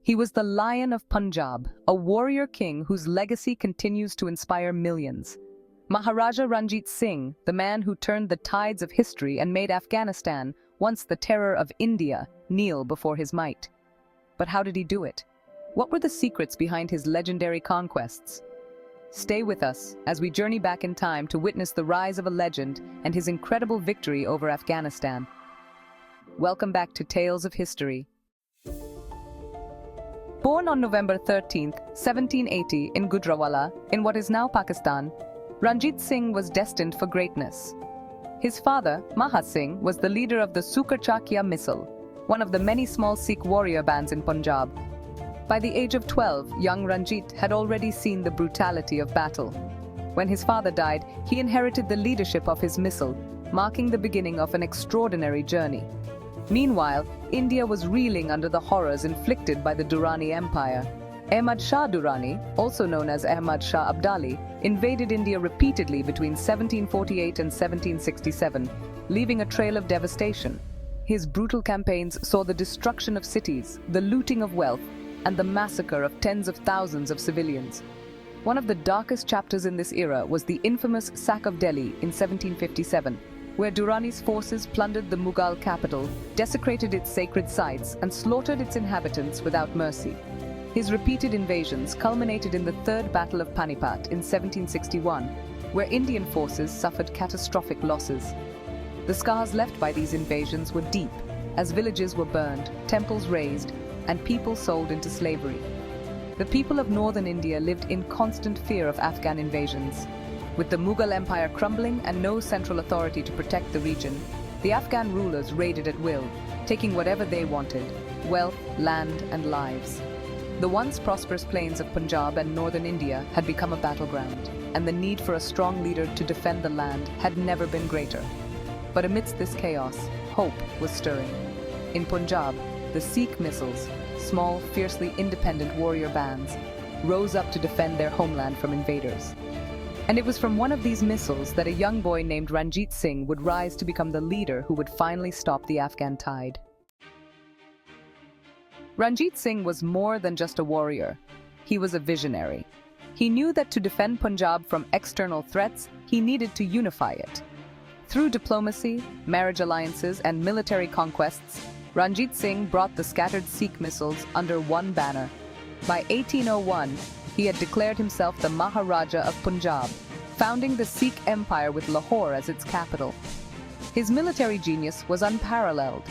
He was the Lion of Punjab, a warrior king whose legacy continues to inspire millions. Maharaja Ranjit Singh, the man who turned the tides of history and made Afghanistan, once the terror of India, kneel before his might. But how did he do it? What were the secrets behind his legendary conquests? Stay with us as we journey back in time to witness the rise of a legend and his incredible victory over Afghanistan. Welcome back to Tales of History. Born on November 13, 1780 in Gujranwala, in what is now Pakistan, Ranjit Singh was destined for greatness. His father, Maharaja Singh, was the leader of the Sikh Misls, one of the many small Sikh warrior bands in Punjab. By the age of 12, young Ranjit had already seen the brutality of battle. When his father died, he inherited the leadership of his Misl, marking the beginning of an extraordinary journey. Meanwhile, India was reeling under the horrors inflicted by the Durrani Empire. Ahmad Shah Durrani, also known as Ahmad Shah Abdali, invaded India repeatedly between 1748 and 1767, leaving a trail of devastation. His brutal campaigns saw the destruction of cities, the looting of wealth, and the massacre of tens of thousands of civilians. One of the darkest chapters in this era was the infamous sack of Delhi in 1757, where Durrani's forces plundered the Mughal capital, desecrated its sacred sites, and slaughtered its inhabitants without mercy. His repeated invasions culminated in the Third Battle of Panipat in 1761, where Indian forces suffered catastrophic losses. The scars left by these invasions were deep, as villages were burned, temples razed, and people sold into slavery. The people of northern India lived in constant fear of Afghan invasions. With the Mughal Empire crumbling and no central authority to protect the region, the Afghan rulers raided at will, taking whatever they wanted: wealth, land, and lives. The once prosperous plains of Punjab and northern India had become a battleground, and the need for a strong leader to defend the land had never been greater. But amidst this chaos, hope was stirring. In Punjab, the Sikh Misls, small, fiercely independent warrior bands, rose up to defend their homeland from invaders. And it was from one of these Misls that a young boy named Ranjit Singh would rise to become the leader who would finally stop the Afghan tide. Ranjit Singh was more than just a warrior. He was a visionary. He knew that to defend Punjab from external threats, he needed to unify it. Through diplomacy, marriage alliances, and military conquests, Ranjit Singh brought the scattered Sikh Misls under one banner. By 1801, he had declared himself the Maharaja of Punjab, founding the Sikh Empire with Lahore as its capital. His military genius was unparalleled.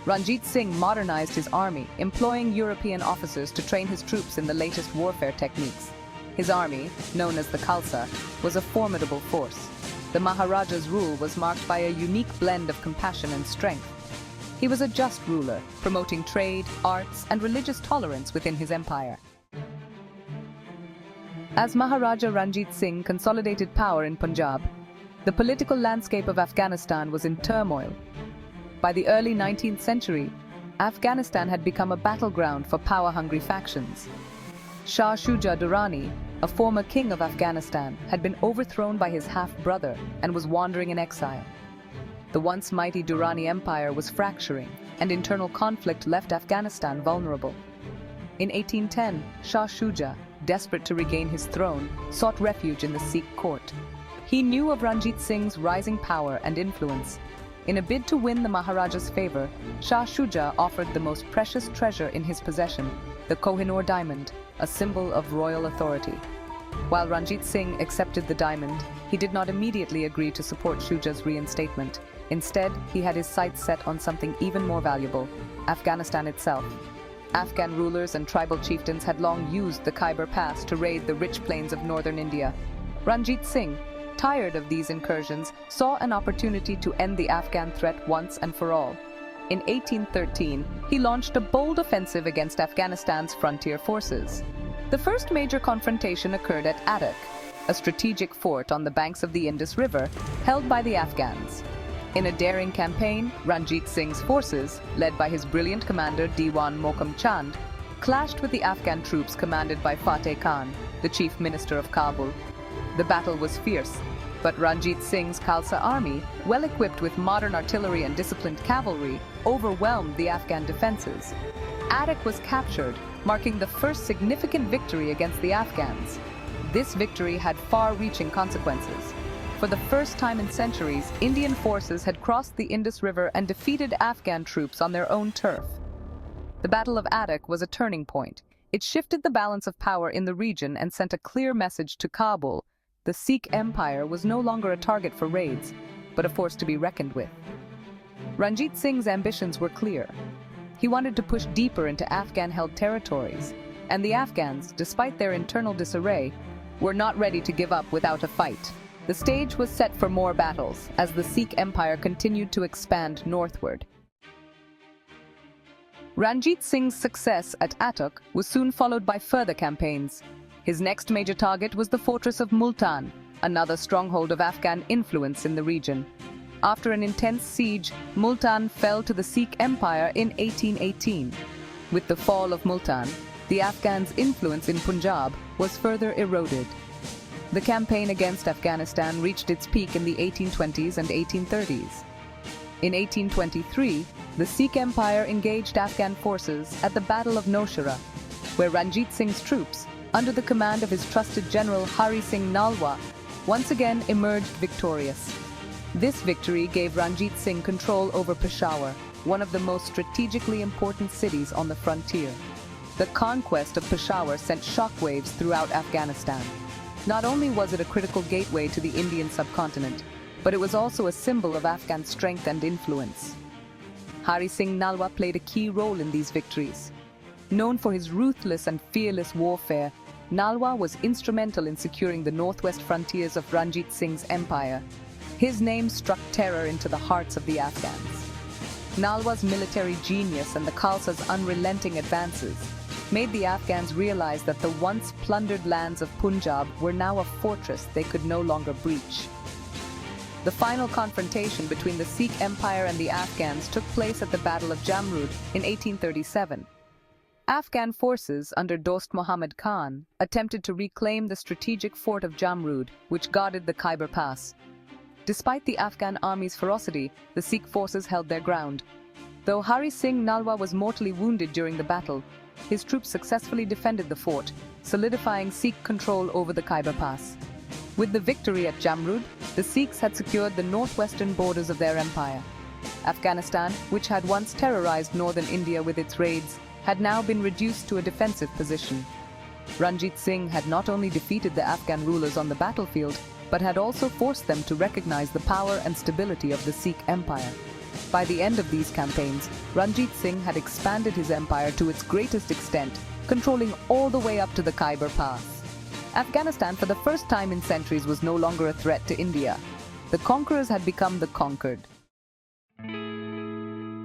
Ranjit Singh modernized his army, employing European officers to train his troops in the latest warfare techniques. His army, known as the Khalsa, was a formidable force. The Maharaja's rule was marked by a unique blend of compassion and strength. He was a just ruler, promoting trade, arts, and religious tolerance within his empire. As Maharaja Ranjit Singh consolidated power in Punjab, the political landscape of Afghanistan was in turmoil. By the early 19th century, Afghanistan had become a battleground for power-hungry factions. Shah Shuja Durrani, a former king of Afghanistan, had been overthrown by his half-brother and was wandering in exile. The once mighty Durrani Empire was fracturing, and internal conflict left Afghanistan vulnerable. In 1810, Shah Shuja, desperate to regain his throne, sought refuge in the Sikh court. He knew of Ranjit Singh's rising power and influence. In a bid to win the Maharaja's favor, Shah Shuja offered the most precious treasure in his possession, the Kohinoor diamond, a symbol of royal authority. While Ranjit Singh accepted the diamond, he did not immediately agree to support Shuja's reinstatement. Instead, he had his sights set on something even more valuable: Afghanistan itself. Afghan rulers and tribal chieftains had long used the Khyber Pass to raid the rich plains of northern India. Ranjit Singh, tired of these incursions, saw an opportunity to end the Afghan threat once and for all. In 1813, he launched a bold offensive against Afghanistan's frontier forces. The first major confrontation occurred at Attock, a strategic fort on the banks of the Indus River, held by the Afghans. In a daring campaign, Ranjit Singh's forces, led by his brilliant commander Diwan Mokam Chand, clashed with the Afghan troops commanded by Fateh Khan, the chief minister of Kabul. The battle was fierce, But Ranjit Singh's Khalsa army, well equipped with modern artillery and disciplined cavalry, overwhelmed the Afghan defenses. Attock was captured, marking the first significant victory against the Afghans. This victory had far-reaching consequences. For the first time in centuries, Indian forces had crossed the Indus River and defeated Afghan troops on their own turf. The Battle of Attock was a turning point. It shifted the balance of power in the region and sent a clear message to Kabul. The Sikh Empire was no longer a target for raids, but a force to be reckoned with. Ranjit Singh's ambitions were clear. He wanted to push deeper into Afghan-held territories, and the Afghans, despite their internal disarray, were not ready to give up without a fight. The stage was set for more battles as the Sikh Empire continued to expand northward. Ranjit Singh's success at Attock was soon followed by further campaigns. His next major target was the fortress of Multan, another stronghold of Afghan influence in the region. After an intense siege, Multan fell to the Sikh Empire in 1818. With the fall of Multan, the Afghans' influence in Punjab was further eroded. The campaign against Afghanistan reached its peak in the 1820s and 1830s. In 1823, the Sikh Empire engaged Afghan forces at the Battle of Nowshera, where Ranjit Singh's troops, under the command of his trusted general Hari Singh Nalwa, once again emerged victorious. This victory gave Ranjit Singh control over Peshawar, one of the most strategically important cities on the frontier. The conquest of Peshawar sent shockwaves throughout Afghanistan. Not only was it a critical gateway to the Indian subcontinent, but it was also a symbol of Afghan strength and influence. Hari Singh Nalwa played a key role in these victories. Known for his ruthless and fearless warfare, Nalwa was instrumental in securing the northwest frontiers of Ranjit Singh's empire. His name struck terror into the hearts of the Afghans. Nalwa's military genius and the Khalsa's unrelenting advances made the Afghans realize that the once plundered lands of Punjab were now a fortress they could no longer breach. The final confrontation between the Sikh Empire and the Afghans took place at the Battle of Jamrud in 1837. Afghan forces under Dost Muhammad Khan attempted to reclaim the strategic fort of Jamrud, which guarded the Khyber Pass. Despite the Afghan army's ferocity, the Sikh forces held their ground. Though Hari Singh Nalwa was mortally wounded during the battle, his troops successfully defended the fort, solidifying Sikh control over the Khyber Pass. With the victory at Jamrud, the Sikhs had secured the northwestern borders of their empire. Afghanistan, which had once terrorized northern India with its raids, had now been reduced to a defensive position. Ranjit Singh had not only defeated the Afghan rulers on the battlefield, but had also forced them to recognize the power and stability of the Sikh Empire. By the end of these campaigns, Ranjit Singh had expanded his empire to its greatest extent, controlling all the way up to the Khyber Pass. Afghanistan, for the first time in centuries, was no longer a threat to India. The conquerors had become the conquered.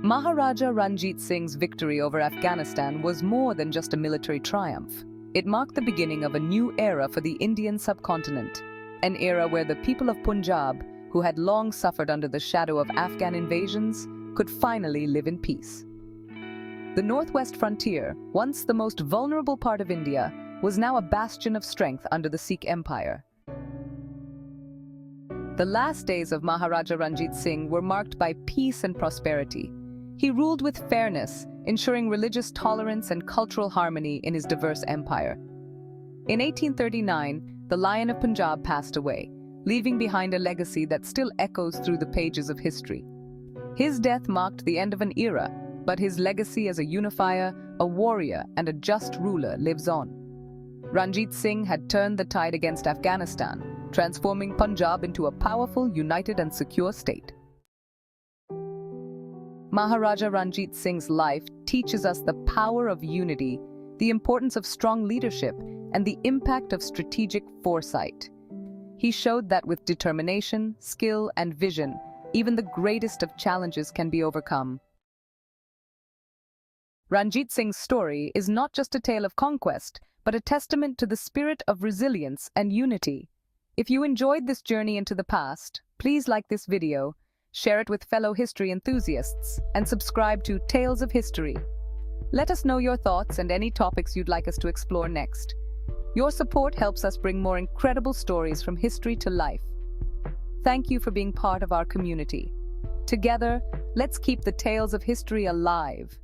Maharaja Ranjit Singh's victory over Afghanistan was more than just a military triumph. It marked the beginning of a new era for the Indian subcontinent, an era where the people of Punjab, who had long suffered under the shadow of Afghan invasions, could finally live in peace. The northwest frontier, once the most vulnerable part of India, was now a bastion of strength under the Sikh Empire. The last days of Maharaja Ranjit Singh were marked by peace and prosperity. He ruled with fairness, ensuring religious tolerance and cultural harmony in his diverse empire. In 1839, the Lion of Punjab passed away, leaving behind a legacy that still echoes through the pages of history. His death marked the end of an era, but his legacy as a unifier, a warrior, and a just ruler lives on. Ranjit Singh had turned the tide against Afghanistan, transforming Punjab into a powerful, united, and secure state. Maharaja Ranjit Singh's life teaches us the power of unity, the importance of strong leadership, and the impact of strategic foresight. He showed that with determination, skill, and vision, even the greatest of challenges can be overcome. Ranjit Singh's story is not just a tale of conquest, but a testament to the spirit of resilience and unity. If you enjoyed this journey into the past, please like this video, share it with fellow history enthusiasts, and subscribe to Tales of History. Let us know your thoughts and any topics you'd like us to explore next. Your support helps us bring more incredible stories from history to life. Thank you for being part of our community. Together, let's keep the tales of history alive.